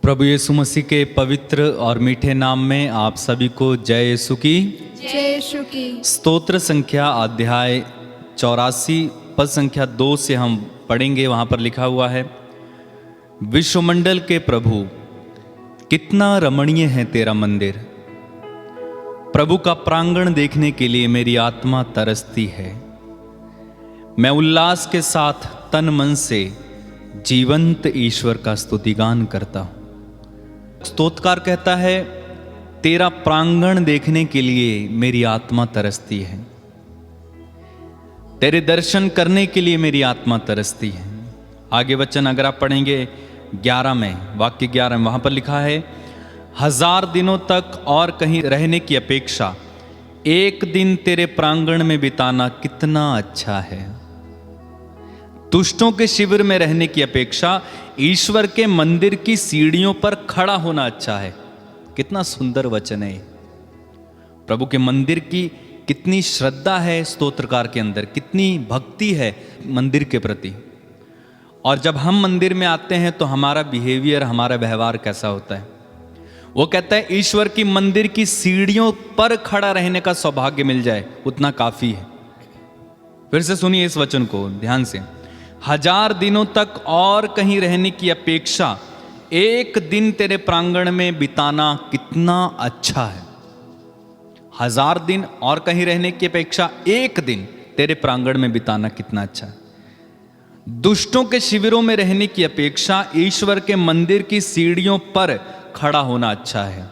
प्रभु यीशु मसीह के पवित्र और मीठे नाम में आप सभी को जय यीशु की। जय यीशु की। स्तोत्र संख्या अध्याय 84 पद संख्या 2 से हम पढ़ेंगे। वहाँ पर लिखा हुआ है, विश्वमंडल के प्रभु कितना रमणीय है तेरा मंदिर। प्रभु का प्रांगण देखने के लिए मेरी आत्मा तरसती है। मैं उल्लास के साथ तन मन से जीवंत ईश्वर का स्तुतिगान करता हूँ। स्तोत्रकार कहता है, तेरा प्रांगण देखने के लिए मेरी आत्मा तरसती है, तेरे दर्शन करने के लिए मेरी आत्मा तरसती है। आगे वचन अगर आप पढ़ेंगे 11 में, वाक्य 11 में, वहां पर लिखा है, 1000 दिनों तक और कहीं रहने की अपेक्षा एक दिन तेरे प्रांगण में बिताना कितना अच्छा है। दुष्टों के शिविर में रहने की अपेक्षा ईश्वर के मंदिर की सीढ़ियों पर खड़ा होना अच्छा है। कितना सुंदर वचन है। प्रभु के मंदिर की कितनी श्रद्धा है स्तोत्रकार के अंदर, कितनी भक्ति है मंदिर के प्रति। और जब हम मंदिर में आते हैं तो हमारा बिहेवियर, हमारा व्यवहार कैसा होता है। वो कहता है ईश्वर की मंदिर की सीढ़ियों पर खड़ा रहने का सौभाग्य मिल जाए उतना काफी है। फिर से सुनिए इस वचन को ध्यान से, 1000 दिनों तक और कहीं रहने की अपेक्षा एक दिन तेरे प्रांगण में बिताना कितना अच्छा है। 1000 दिन और कहीं रहने की अपेक्षा एक दिन तेरे प्रांगण में बिताना कितना अच्छा है। दुष्टों के शिविरों में रहने की अपेक्षा ईश्वर के मंदिर की सीढ़ियों पर खड़ा होना अच्छा है।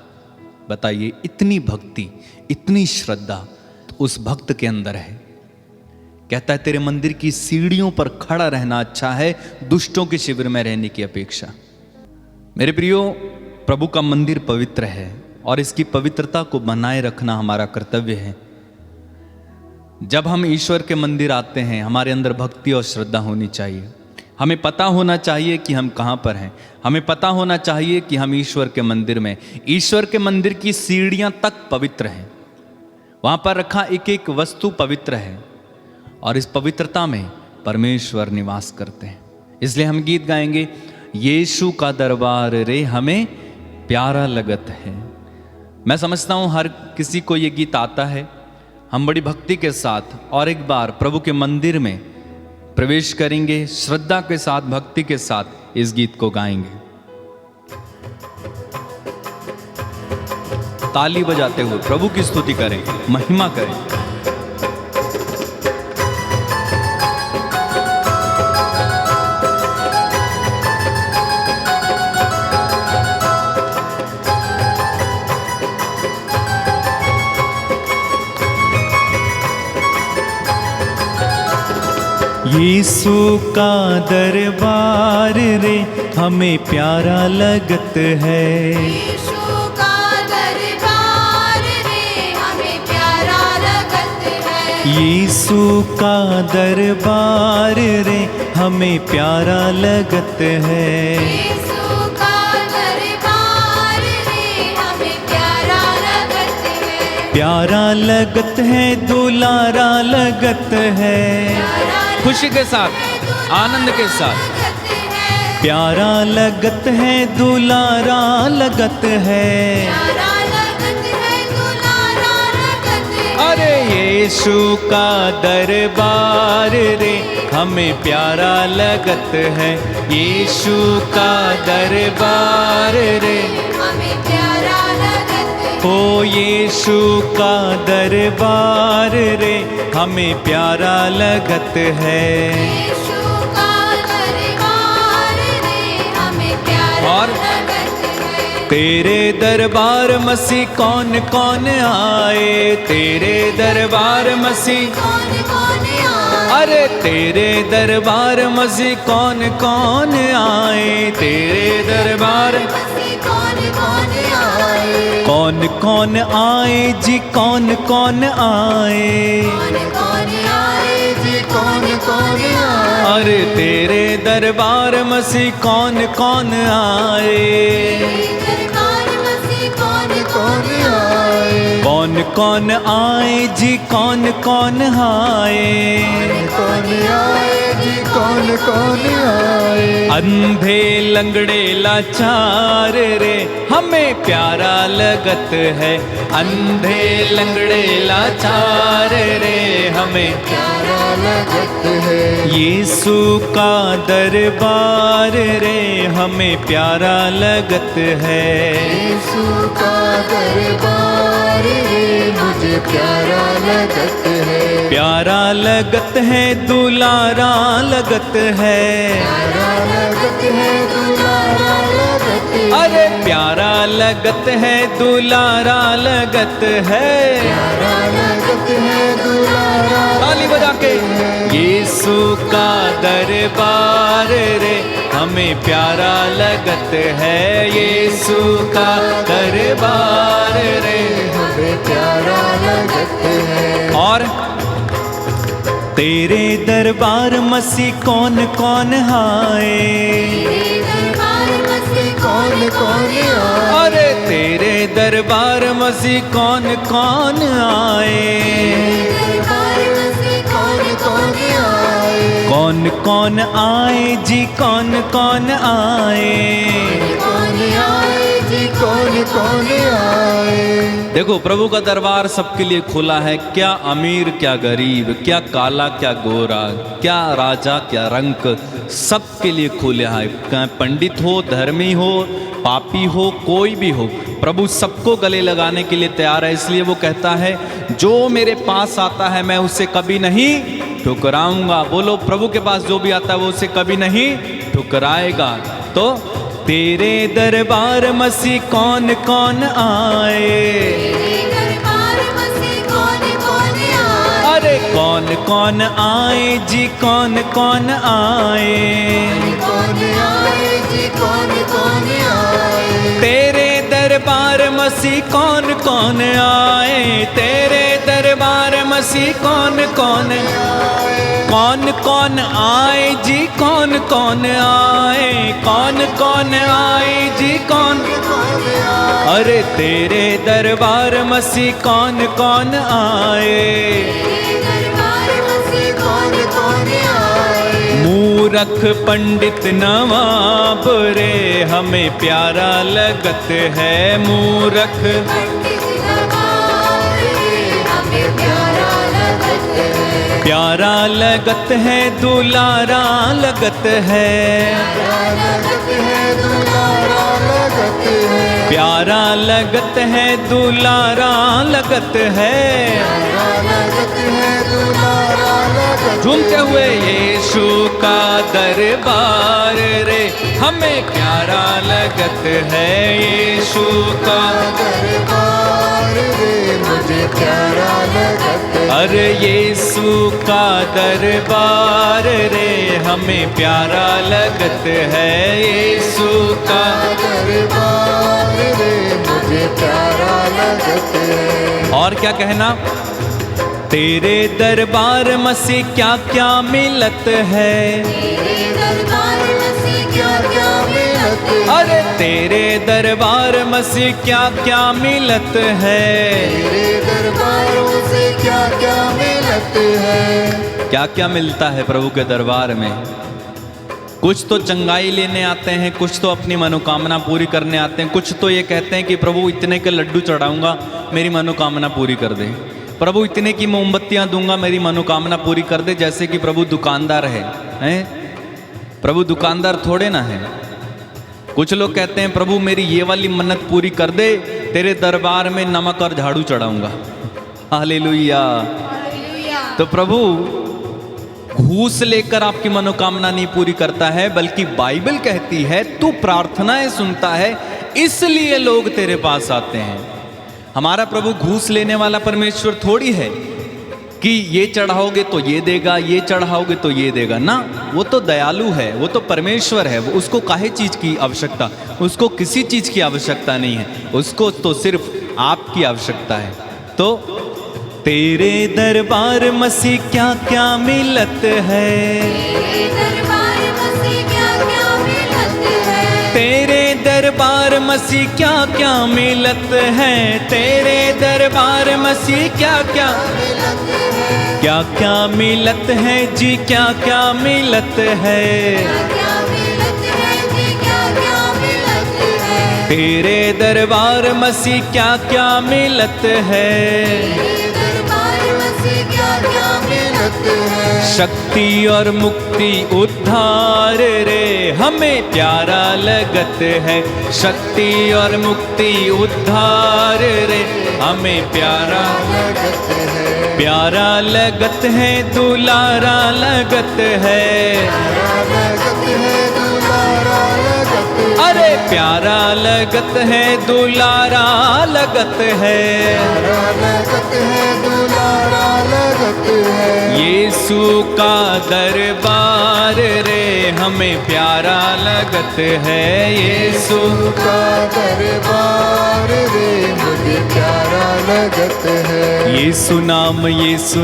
बताइए, इतनी भक्ति, इतनी श्रद्धा उस भक्त के अंदर है। कहता है तेरे मंदिर की सीढ़ियों पर खड़ा रहना अच्छा है दुष्टों के शिविर में रहने की अपेक्षा। मेरे प्रियो, प्रभु का मंदिर पवित्र है और इसकी पवित्रता को बनाए रखना हमारा कर्तव्य है। जब हम ईश्वर के मंदिर आते हैं, हमारे अंदर भक्ति और श्रद्धा होनी चाहिए। हमें पता होना चाहिए कि हम कहाँ पर हैं। हमें पता होना चाहिए कि हम ईश्वर के मंदिर में, ईश्वर के मंदिर की सीढ़ियाँ तक पवित्र हैं। वहाँ पर रखा एक एक वस्तु पवित्र है और इस पवित्रता में परमेश्वर निवास करते हैं। इसलिए हम गीत गाएंगे, यीशु का दरबार रे हमें प्यारा लगत है। मैं समझता हूँ हर किसी को ये गीत आता है। हम बड़ी भक्ति के साथ और एक बार प्रभु के मंदिर में प्रवेश करेंगे, श्रद्धा के साथ, भक्ति के साथ इस गीत को गाएंगे। ताली बजाते हुए प्रभु की स्तुति करें, महिमा करें। यीशु का दरबार रे हमें प्यारा लगत है। यीशु का दरबार रे हमें प्यारा लगत है। यीशु का दरबार रे हमें प्यारा लगत है। यीशु का दरबार रे हमें प्यारा लगत है। प्यारा लगत है, दुलारा लगत है। खुशी के साथ, आनंद के साथ, प्यारा लगत है, दुलारा लगत है। अरे यीशु का दरबार रे हमें प्यारा लगत है। यीशु का दरबार रे हमें प्यारा लगत है। ओ यीशु का दरबार रे हमें प्यारा लगत है। यीशु का दरबार रे हमें प्यारा और लगत है। तेरे दरबार मसीह कौन कौन आए। तेरे दरबार मसीह कौन कौन आए। अरे तेरे दरबार मसीह कौन कौन आए। तेरे दरबार मसीह कौन कौन आए। कौन कौन आए जी, कौन कौन आए। कौन कौन आए जी, कौन कौन आए। अरे तेरे दरबार मसीह कौन कौन आए। दरबार मसीह कौन कौन आए। कौन कौन आए जी, कौन कौन आए। कौन आए जी, कौन कौन आए। अंधे लंगड़े लाचार रे हमें प्यारा लगत है। अंधे लंगड़े लाचार रे हमें प्यारा लगत है। यीशु का दरबार रे हमें प्यारा लगत है। यीशु का दरबार रे मुझे प्यारा लगत है। प्यारा लगत है दुलारा लगत है। प्यारा लगत है दुलारा लगत है। अरे प्यारा लगत है दुलारा लगत है। प्यारा लगत है दुलारा ताली बजा के यीशु का दरबार रे हमें प्यारा लगत है। यीशु का दरबार रे हमें प्यारा लगत है। और तेरे दरबार मसीह कौन कौन आए। दरबार मसीह कौन कौन आए। अरे तेरे दरबार मसीह कौन कौन आए। दरबार मसीह कौन कौन आए। कौन कौन आए जी कौन कौन आए। कौन आए जी कौन कौन आए। देखो प्रभु का दरबार सबके लिए खुला है। क्या अमीर क्या गरीब, क्या काला क्या गोरा, क्या राजा क्या रंक, सबके लिए खुले है। क्या पंडित हो, धर्मी हो, पापी हो, कोई भी हो, प्रभु सबको गले लगाने के लिए तैयार है। इसलिए वो कहता है जो मेरे पास आता है मैं उसे कभी नहीं ठुकराऊंगा। बोलो प्रभु के पास जो भी आता है वो उसे कभी नहीं ठुकराएगा। तो तेरे दरबार मसीह कौन कौन आए। दरबार मसीह कौन कौन आए। अरे कौन कौन आए जी कौन कौन आए। कौन आए जी कौन कौन आए। तेरे दरबार मसीह कौन कौन आए। तेरे दरबार मसीह कौन कौन कौन कौन आए जी कौन कौन आए। कौन कौन आए जी कौन। अरे तेरे दरबार मसीह कौन कौन आए। दरबार मसीह कौन कौन आए। मूरख पंडित नवाब रे हमें प्यारा लगत है। मूरख पंडित नवाब रे हमें प्यारा लगत है। प्यारा लगत है दुलारा लगत है। प्यारा लगत है दुलारा लगत है। प्यारा लगत है दुलारा लगत है। प्यारा लगत है दुलारा लगत। झूमते हुए यीशु का दरबार रे हमें प्यारा लगत है। यीशु का दरबार रे मुझे प्यारा लगत है। अरे यीशु का दरबार रे हमें प्यारा लगत है। यीशु का दरबार रे मुझे प्यारा लगत है। और क्या कहना। तेरे दरबार मसीह क्या क्या मिलत है। तेरे दरबार मसीह क्या क्या मिलत है। अरे तेरे दरबार मसीह क्या क्या मिलत है। तेरे दरबार से क्या क्या मिलत है। क्या क्या मिलता है प्रभु के दरबार में। कुछ तो चंगाई लेने आते हैं, कुछ तो अपनी मनोकामना पूरी करने आते हैं, कुछ तो ये कहते हैं कि प्रभु इतने के लड्डू चढ़ाऊंगा मेरी मनोकामना पूरी कर दे। प्रभु इतने की मोमबत्तियां दूंगा मेरी मनोकामना पूरी कर दे। जैसे कि प्रभु दुकानदार हैं। प्रभु दुकानदार थोड़े ना है। कुछ लोग कहते हैं प्रभु मेरी ये वाली मन्नत पूरी कर दे, तेरे दरबार में नमक और झाड़ू चढ़ाऊंगा। हालेलुया। तो प्रभु घूस लेकर आपकी मनोकामना नहीं पूरी करता है, बल्कि बाइबल कहती है तू प्रार्थनाएं सुनता है इसलिए लोग तेरे पास आते हैं। हमारा प्रभु घूस लेने वाला परमेश्वर थोड़ी है कि ये चढ़ाओगे तो ये देगा, ये चढ़ाओगे तो ये देगा ना। वो तो दयालु है, वो तो परमेश्वर है। वो उसको काहे चीज की आवश्यकता, उसको किसी चीज की आवश्यकता नहीं है, उसको तो सिर्फ आपकी आवश्यकता है। तो तेरे दरबार मसीह क्या क्या मिलत है। तेरे दरबार मसीह क्या क्या मिलत है। तेरे दरबार मसीह क्या क्या मिलत है, तेरे दरबार मसीह क्या क्या क्या मिलत है जी, क्या क्या मिलत है। तेरे दरबार मसीह क्या क्या मिलत है। शक्ति और मुक्ति उद्धार रे हमें प्यारा लगत है। शक्ति और मुक्ति उद्धार रे हमें प्यारा लगत है, दुलारा लगत है। अरे प्यारा लगत है, दुलारा लगत है। यीशु का दरबार रे हमें प्यारा लगत है। यीशु का दरबार रे मुझे प्यारा लगत है। यीशु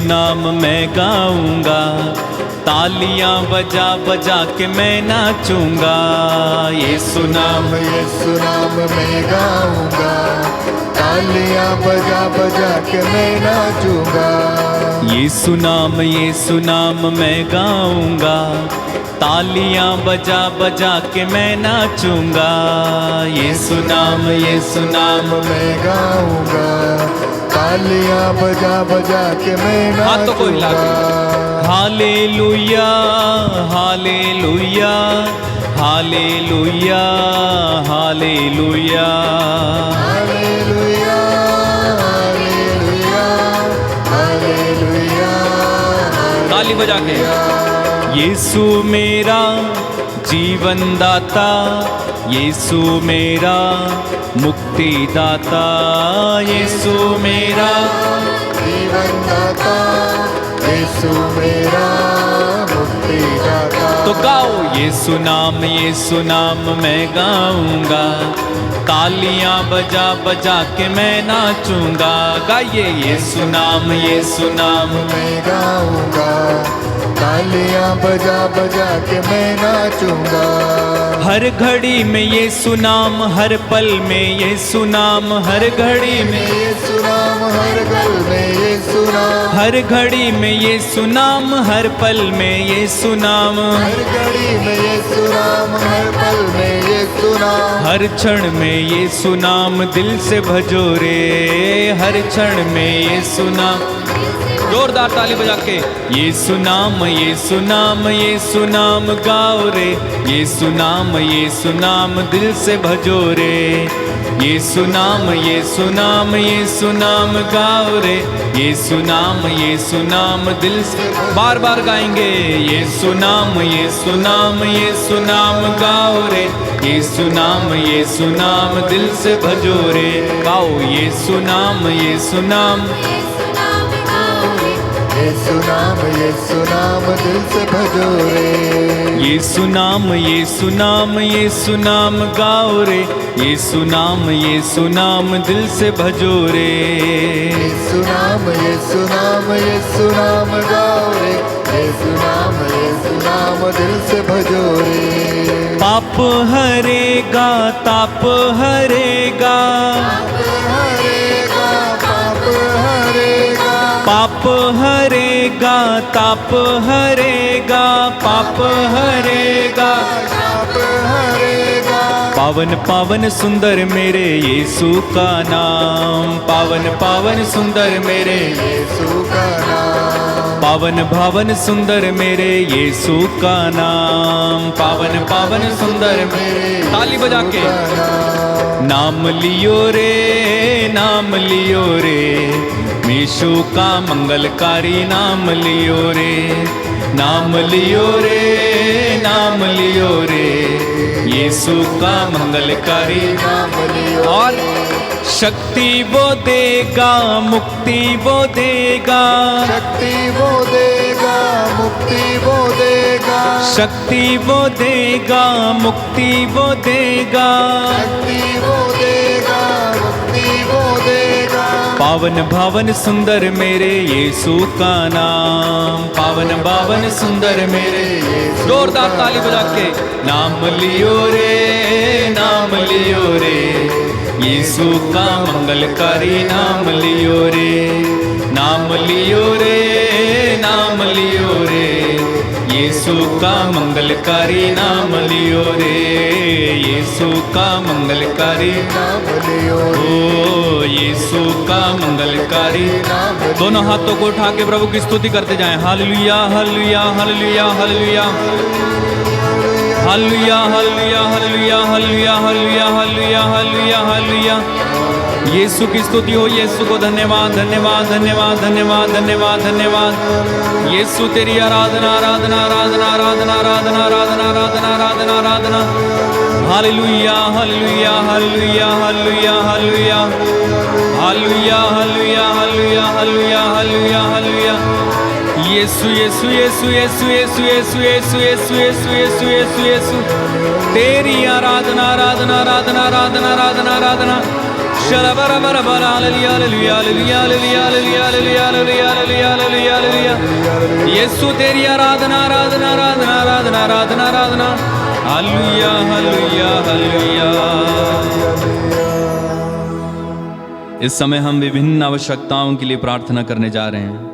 नाम मैं गाऊंगा, तालियां बजा बजा के मैं नाचूंगा। यीशु नाम मैं गाऊंगा, तालियां बजा बजा के मैं नाचूंगा। यीशु नाम मैं गाऊंगा, तालियां बजा बजा के मैं नाचूंगा। यीशु नाम मैं गाऊंगा, तालियां बजा बजा के मैं हाथों को हिला नाचूंगा। Hallelujah hallelujah hallelujah hallelujah hallelujah hallelujah hallelujah. ताली बजा के। यीशु मेरा जीवन दाता, यीशु मेरा मुक्ति दाता। यीशु मेरा जीवन दाता, यीशु मेरा मुक्ति दाता। तो गाओ यीशु नाम मैं गाऊंगा, तालियां बजा बजा के मैं नाचूंगा। गाइए यीशु नाम मैं गाऊंगा, तालियां बजा बजा के मैं नाचूंगा। हर घड़ी में यीशु नाम, हर पल में यीशु नाम, हर घड़ी में यीशु नाम, हर पल में यीशु नाम, हर घड़ी में यीशु नाम, हर पल में यीशु नाम, हर घड़ी में यीशु नाम, हर पल में यीशु नाम, हर क्षण में यीशु नाम दिल से भजो रे। हर क्षण में यीशु नाम, जोरदार ताली बजा के। यीशु नाम गाओ रे। यीशु नाम दिल से भजो रे। यीशु नाम गाओ रे। यीशु नाम दिल से बार बार गाएंगे। यीशु नाम गाओ रे। यीशु नाम दिल से भजो रे। गाओ यीशु नाम यीशु नाम दिल से भजो रे। यीशु नाम गाओ रे। यीशु नाम दिल से भजो रे। यीशु नाम गाओ रे। यीशु नाम दिल से भजो रे। पाप हरेगा, ताप हरेगा, पाप हरेगा, ताप हरेगा, पाप हरेगा। पावन पावन सुंदर मेरे यीशु का नाम, पावन पावन सुंदर मेरे यीशु का नाम, पावन पावन सुंदर मेरे यीशु का नाम, पावन पावन सुंदर मेरे। ताली बजा के। नाम लियो रे, नाम लियो रे, यीशु का मंगलकारी नाम लियो रे। नाम लियो रे, नाम लियो रे, यीशु का मंगलकारी नाम लियो। और शक्ति वो देगा, मुक्ति वो देगा, शक्ति वो देगा, मुक्ति वो देगा, शक्ति वो देगा, मुक्ति वो देगा, शक्ति वो देगा, मुक्ति वो देगा। पावन भावन सुंदर मेरे यीशु का नाम, पावन पावन सुंदर मेरे। जोरदार ताली बजा के। नाम लियो रे, नाम नाम लियो रे, यीशु का मंगलकारी नाम लियो रे, नाम लियो रे, नाम लियो रे, यीशु का मंगलकारी नाम लियो रे, यीशु का मंगलकारी नाम लियो रे, ओ यीशु का मंगलकारी। दोनों हाथों को उठा के प्रभु की स्तुति करते जाएं। Hallelujah hallelujah hallelujah hallelujah hallelujah hallelujah hallelujah hallelujah hallelujah hallelujah hallelujah hallelujah. यीशु की स्तुति हो, यीशु को धन्यवाद धन्यवाद धन्यवाद धन्यवाद धन्यवाद धन्यवाद। यीशु तेरी आराधना आराधना आराधना आराधना आराधना आराधना आराधना आराधना आराधना। Hallelujah hallelujah hallelujah hallelujah hallelujah hallelujah hallelujah hallelujah hallelujah hallelujah hallelujah. यीशु यीशु यीशु यीशु यीशु यीशु यीशु यीशु यीशु यीशु यीशु यीशु तेरी आराधना आराधना आराधना आराधना आराधना आराधना। शलबरा बरा बरा hallelujah hallelujah hallelujah hallelujah hallelujah hallelujah hallelujah hallelujah hallelujah hallelujah. यीशु तेरी आराधना आराधना आराधना आराधना आराधना आराधना। Hallelujah hallelujah hallelujah. इस समय हम विभिन्न आवश्यकताओं के लिए प्रार्थना करने जा रहे हैं।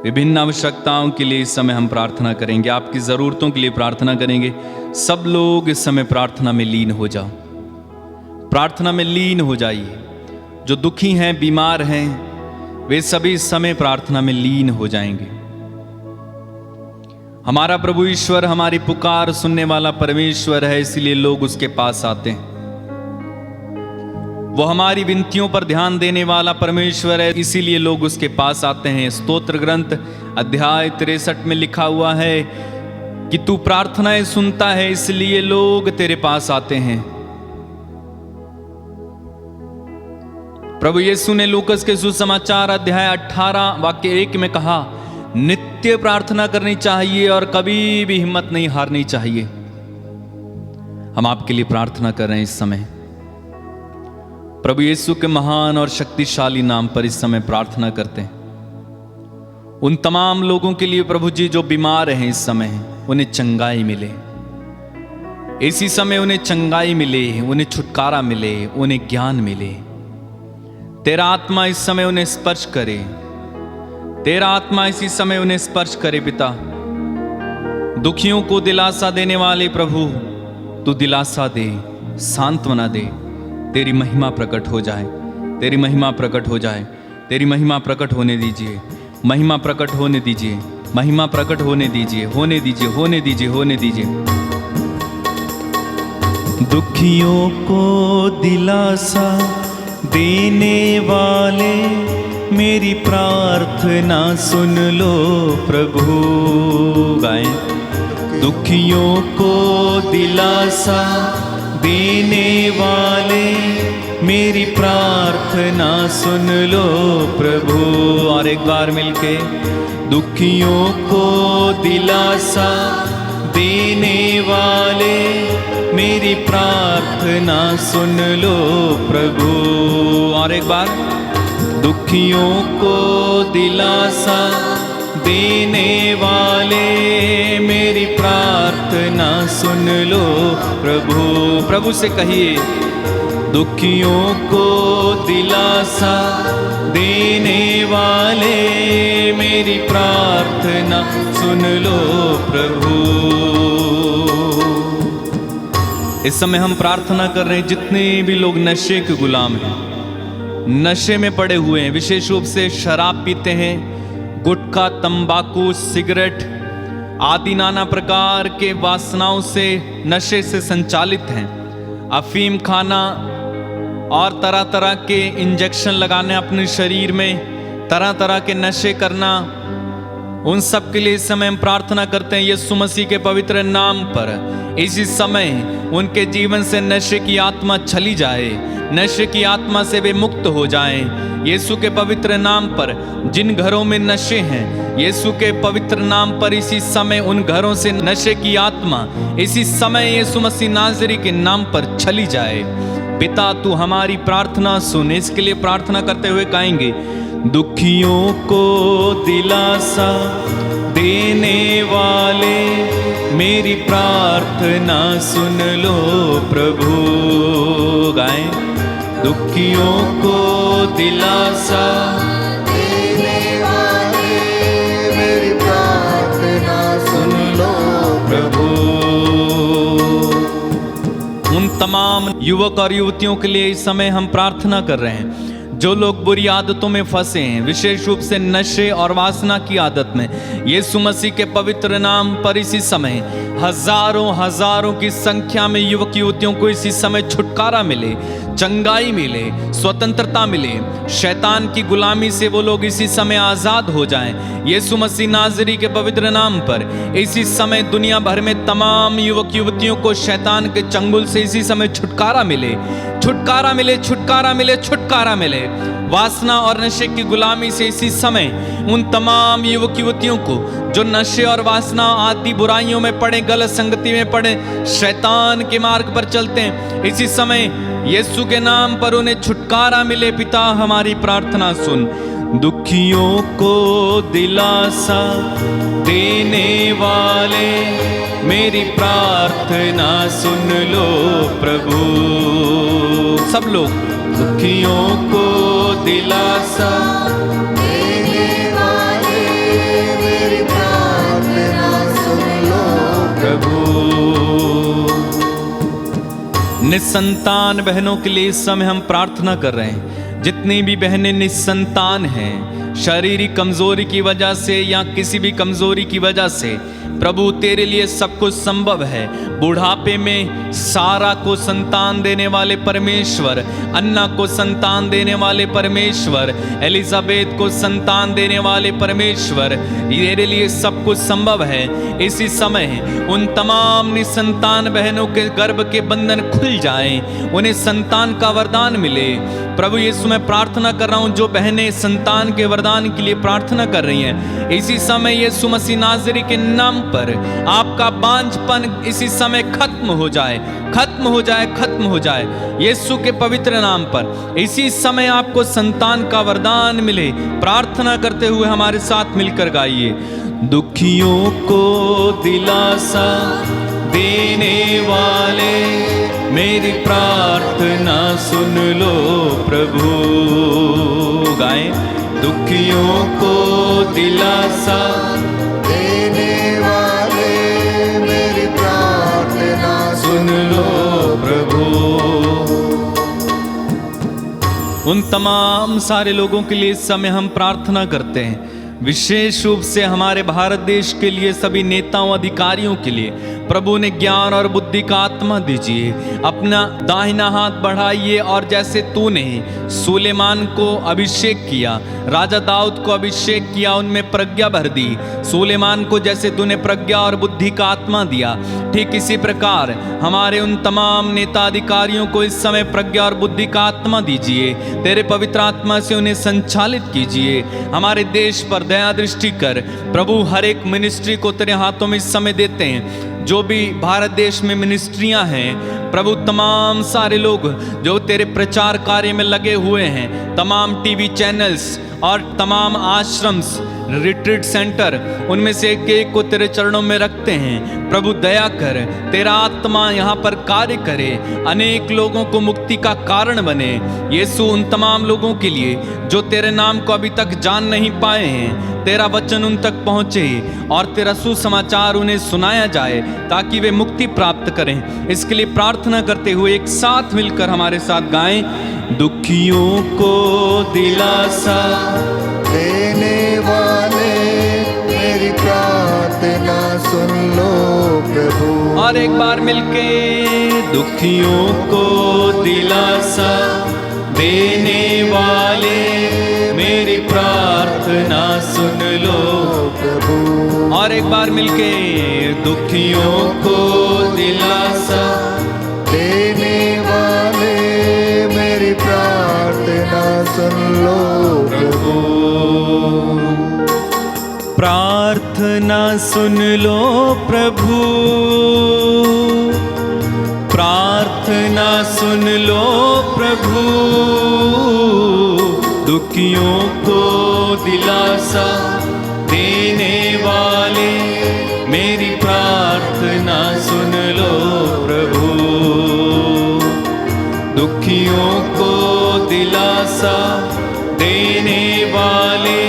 विभिन्न आवश्यकताओं के लिए इस समय हम प्रार्थना करेंगे, आपकी ज़रूरतों के लिए प्रार्थना करेंगे। सब लोग इस समय प्रार्थना में लीन हो जाओ, प्रार्थना में लीन हो जाइए। जो दुखी हैं, बीमार हैं, वे सभी इस समय प्रार्थना में लीन हो जाएंगे। हमारा प्रभु ईश्वर हमारी पुकार सुनने वाला परमेश्वर है, इसलिए लोग उसके पास आते हैं। वो हमारी विनतियों पर ध्यान देने वाला परमेश्वर है, इसीलिए लोग उसके पास आते हैं। स्तोत्र ग्रंथ अध्याय 63 में लिखा हुआ है कि तू प्रार्थनाएं सुनता है, इसलिए लोग तेरे पास आते हैं। प्रभु यीशु ने लूकस के सुसमाचार अध्याय 18 वाक्य 1 में कहा, नित्य प्रार्थना करनी चाहिए और कभी भी हिम्मत नहीं हारनी चाहिए। हम आपके लिए प्रार्थना कर रहे हैं इस समय। प्रभु यीशु के महान और शक्तिशाली नाम पर इस समय प्रार्थना करते हैं। उन तमाम लोगों के लिए प्रभु जी जो बीमार हैं इस समय, उन्हें चंगाई मिले। इसी समय उन्हें चंगाई मिले, उन्हें छुटकारा मिले, उन्हें ज्ञान मिले। तेरा आत्मा इस समय उन्हें स्पर्श करे, तेरा आत्मा इसी समय उन्हें स्पर्श करे। पिता, दुखियों को दिलासा देने वाले प्रभु, तू दिलासा दे, सांत्वना दे। तेरी महिमा प्रकट हो जाए, तेरी महिमा प्रकट हो जाए, तेरी महिमा प्रकट होने दीजिए, महिमा प्रकट होने दीजिए, महिमा प्रकट होने दीजिए, होने दीजिए, होने दीजिए, होने दीजिए। दुखियों को दिलासा देने वाले, मेरी प्रार्थना सुन लो प्रभु। गाएं। दुखियों को दिलासा देने वाले, मेरी प्रार्थना सुन लो प्रभु। और एक बार मिलके, दुखियों को दिलासा देने वाले, मेरी प्रार्थना सुन लो प्रभु। और एक बार, दुखियों को दिलासा देने वाले, मेरी प्रार्थना सुन लो प्रभु। प्रभु से कहिए, दुखियों को दिलासा देने वाले, मेरी प्रार्थना सुन लो प्रभु। इस समय हम प्रार्थना कर रहे हैं, जितने भी लोग नशे के गुलाम हैं, नशे में पड़े हुए हैं, विशेष रूप से शराब पीते हैं, गुटखा, तंबाकू, सिगरेट आदि नाना प्रकार के वासनाओं से, नशे से संचालित हैं, अफीम खाना और तरह तरह के इंजेक्शन लगाने अपने शरीर में, तरह तरह के नशे करना, उन सब के लिए इस समय हम प्रार्थना करते हैं यीशु मसीह के पवित्र नाम पर। इसी समय उनके जीवन से नशे की आत्मा चली जाए, नशे की आत्मा से वे मुक्त हो जाएं। यीशु के पवित्र नाम पर जिन घरों में नशे हैं, यीशु के पवित्र नाम पर इसी समय उन घरों से नशे की आत्मा इसी समय यीशु मसीह नाज़री के नाम पर चली जाए। पिता, तू हमारी प्रार्थना सुन। इसके लिए प्रार्थना करते हुए कहेंगे, दुखियों को दिलासा देने वाले, मेरी प्रार्थना प्रार्थना सुन लो प्रभु। गाएं, दुखियों को दिलासा देने वाले मेरी प्रार्थना सुन लो प्रभु। उन तमाम युवक और युवतियों के लिए इस समय हम प्रार्थना कर रहे हैं जो लोग बुरी आदतों में फंसे हैं, विशेष रूप से नशे और वासना की आदत में। यीशु मसीह के पवित्र नाम पर इसी समय हजारों की संख्या में युवक युवतियों को इसी समय छुटकारा मिले, चंगाई मिले, स्वतंत्रता मिले। शैतान की गुलामी से वो लोग इसी समय आजाद हो जाएं। यीशु मसीह नाज़री के पवित्र नाम पर इसी समय दुनिया भर में तमाम युवक युवतियों को शैतान के चंगुल से इसी समय छुटकारा मिले, छुटकारा मिले, छुटकारा मिले, छुटकारा मिले। वासना और नशे की गुलामी से इसी समय उन तमाम युवक युवतियों को जो नशे और वासना आदि बुराइयों में पड़े, गलत संगति में पड़े, शैतान के मार्ग पर चलते हैं, इसी समय यीशु के नाम पर उन्हें छुटकारा मिले। पिता, हमारी प्रार्थना सुन। दुखियों को दिलासा देने वाले मेरी प्रार्थना सुन लो प्रभु। सब लोग, दुखियों को दिलासा देने वाले मेरी प्रार्थना सुन लो प्रभु। निसंतान बहनों के लिए इस समय हम प्रार्थना कर रहे हैं। जितनी भी बहनें निसंतान हैं, शारीरिक कमजोरी की वजह से या किसी भी कमजोरी की वजह से, प्रभु तेरे लिए सब कुछ संभव है। बुढ़ापे में सारा को संतान देने वाले परमेश्वर, अन्ना को संतान देने वाले परमेश्वर, एलिजाबेथ को संतान देने वाले परमेश्वर, तेरे लिए सब कुछ संभव है। इसी समय उन तमाम निसंतान बहनों के गर्भ के बंधन खुल जाएं, उन्हें संतान का वरदान मिले। प्रभु यीशु, मैं प्रार्थना कर रहा हूं जो बहनें संतान के वरदान के लिए प्रार्थना कर रही हैं, इसी समय यीशु मसीह नाज़री के नाम पर आपका बांझपन इसी समय खत्म हो जाए, खत्म हो जाए, खत्म हो जाए। यीशु के पवित्र नाम पर इसी समय आपको संतान का वरदान मिले। प्रार्थना करते हुए हमारे साथ मिलकर गाइए। दुखियों को दिलासा देने वाले मेरी प्रार्थना सुन लो प्रभु। गाएं, दुखियों को दिलासा देने वाले मेरी प्रार्थना सुन लो प्रभु। उन तमाम सारे लोगों के लिए इस समय हम प्रार्थना करते हैं, विशेष रूप से हमारे भारत देश के लिए, सभी नेताओं अधिकारियों के लिए। प्रभु ने ज्ञान और बुद्धि का आत्मा दीजिए, अपना दाहिना हाथ बढ़ाइए और जैसे तूने सुलेमान को अभिषेक किया, राजा दाऊद को अभिषेक किया, उनमें प्रज्ञा भर दी। सुलेमान को जैसे तूने प्रज्ञा और बुद्धि का आत्मा दिया, ठीक इसी प्रकार हमारे उन तमाम नेता अधिकारियों को इस समय प्रज्ञा और बुद्धि का आत्मा दीजिए। तेरे पवित्र आत्मा से उन्हें संचालित कीजिए। हमारे देश पर दया दृष्टि कर प्रभु। हर एक मिनिस्ट्री को तेरे हाथों में इस समय देते हैं। जो भी भारत देश में मिनिस्ट्रियां हैं प्रभु, तमाम सारे लोग जो तेरे प्रचार कार्य में लगे हुए हैं, तमाम टीवी चैनल्स और तमाम आश्रम्स, रिट्रीट सेंटर, उनमें से एक एक को तेरे चरणों में रखते हैं। प्रभु दया कर, तेरा आत्मा यहाँ पर कार्य करे, अनेक लोगों को मुक्ति का कारण बने। यीशु, उन तमाम लोगों के लिए जो तेरे नाम को अभी तक जान नहीं पाए हैं, तेरा वचन उन तक पहुँचे और तेरा सुसमाचार उन्हें सुनाया जाए ताकि वे मुक्ति प्राप्त करें। इसके लिए प्रार्थना करते हुए एक साथ मिलकर हमारे साथ गाएं। दुखियों को दिलासा देने वाले मेरी प्रार्थना सुन लो प्रभु। और एक बार मिलके, दुखियों को दिलासा देने वाले मेरी प्रार्थना सुन लो प्रभु। और एक बार मिलके, दुखियों को दिलासा देने वाले मेरी प्रार्थना सुन लो प्रभु। प्रार्थना सुन लो प्रभु, प्रार्थना सुन लो प्रभु। दुखियों को दिलासा देने वाले मेरी प्रार्थना सुन लो प्रभु। दुखियों को दिलासा देने वाले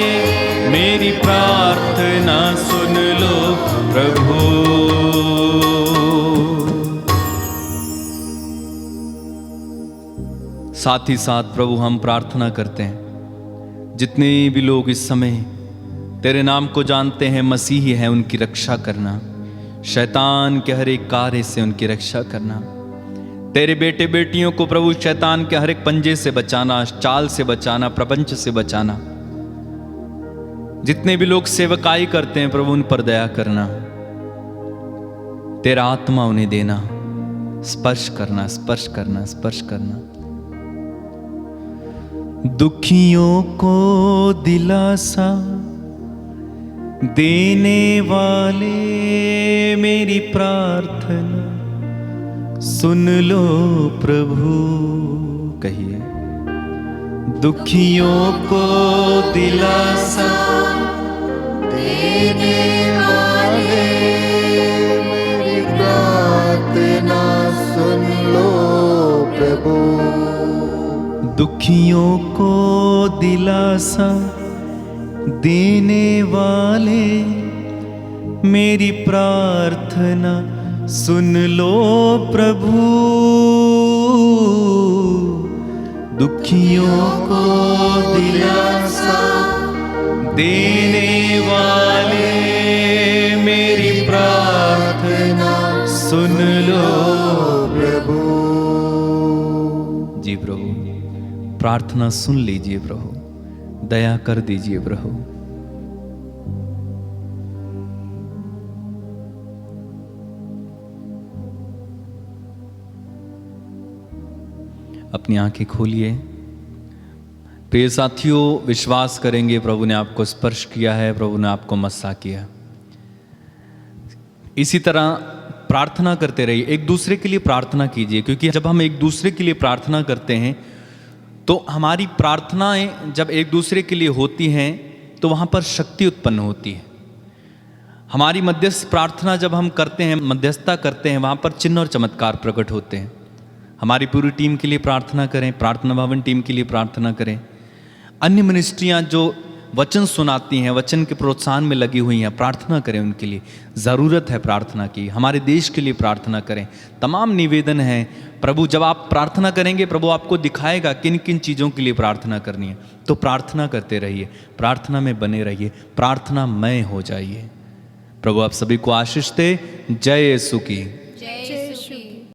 मेरी प्रार्थना सुन लो प्रभु। साथ ही साथ प्रभु हम प्रार्थना करते हैं, जितने भी लोग इस समय तेरे नाम को जानते हैं, मसीही हैं, उनकी रक्षा करना। शैतान के हर एक कार्य से उनकी रक्षा करना। तेरे बेटे बेटियों को प्रभु शैतान के हर एक पंजे से बचाना, चाल से बचाना, प्रपंच से बचाना। जितने भी लोग सेवकाई करते हैं प्रभु उन पर दया करना। तेरा आत्मा उन्हें देना, स्पर्श करना, स्पर्श करना, स्पर्श करना। दुखियों को दिलासा देने वाले मेरी प्रार्थना सुन लो प्रभु। कहिए, दुखियों को दिलासा देने वाले मेरी प्रार्थना सुन लो प्रभु। दुखियों को दिलासा देने वाले मेरी प्रार्थना सुन लो प्रभु। दुखियों को दिलासा देने वाले मेरी प्रार्थना सुन लो प्रभु। जी प्रभु, प्रार्थना सुन लीजिए प्रभु, दया कर दीजिए प्रभु। अपनी आंखें खोलिए। प्रिय साथियों, विश्वास करेंगे प्रभु ने आपको स्पर्श किया है, प्रभु ने आपको मस्सा किया। इसी तरह प्रार्थना करते रहिए, एक दूसरे के लिए प्रार्थना कीजिए, क्योंकि जब हम एक दूसरे के लिए प्रार्थना करते हैं तो हमारी प्रार्थनाएं जब एक दूसरे के लिए होती हैं तो वहाँ पर शक्ति उत्पन्न होती है। हमारी मध्यस्थ प्रार्थना जब हम करते हैं, मध्यस्थता करते हैं, वहाँ पर चिन्ह और चमत्कार प्रकट होते हैं। हमारी पूरी टीम के लिए प्रार्थना करें, प्रार्थना भवन टीम के लिए प्रार्थना करें। अन्य मिनिस्ट्रियाँ जो वचन सुनाती हैं, वचन के प्रोत्साहन में लगी हुई हैं, प्रार्थना करें उनके लिए। ज़रूरत है प्रार्थना की। हमारे देश के लिए प्रार्थना करें। तमाम निवेदन है। प्रभु जब आप प्रार्थना करेंगे, प्रभु आपको दिखाएगा किन किन चीज़ों के लिए प्रार्थना करनी है। तो प्रार्थना करते रहिए, प्रार्थना में बने रहिए, प्रार्थनामय हो जाइए। प्रभु आप सभी को आशीष दे। जय यीशु की।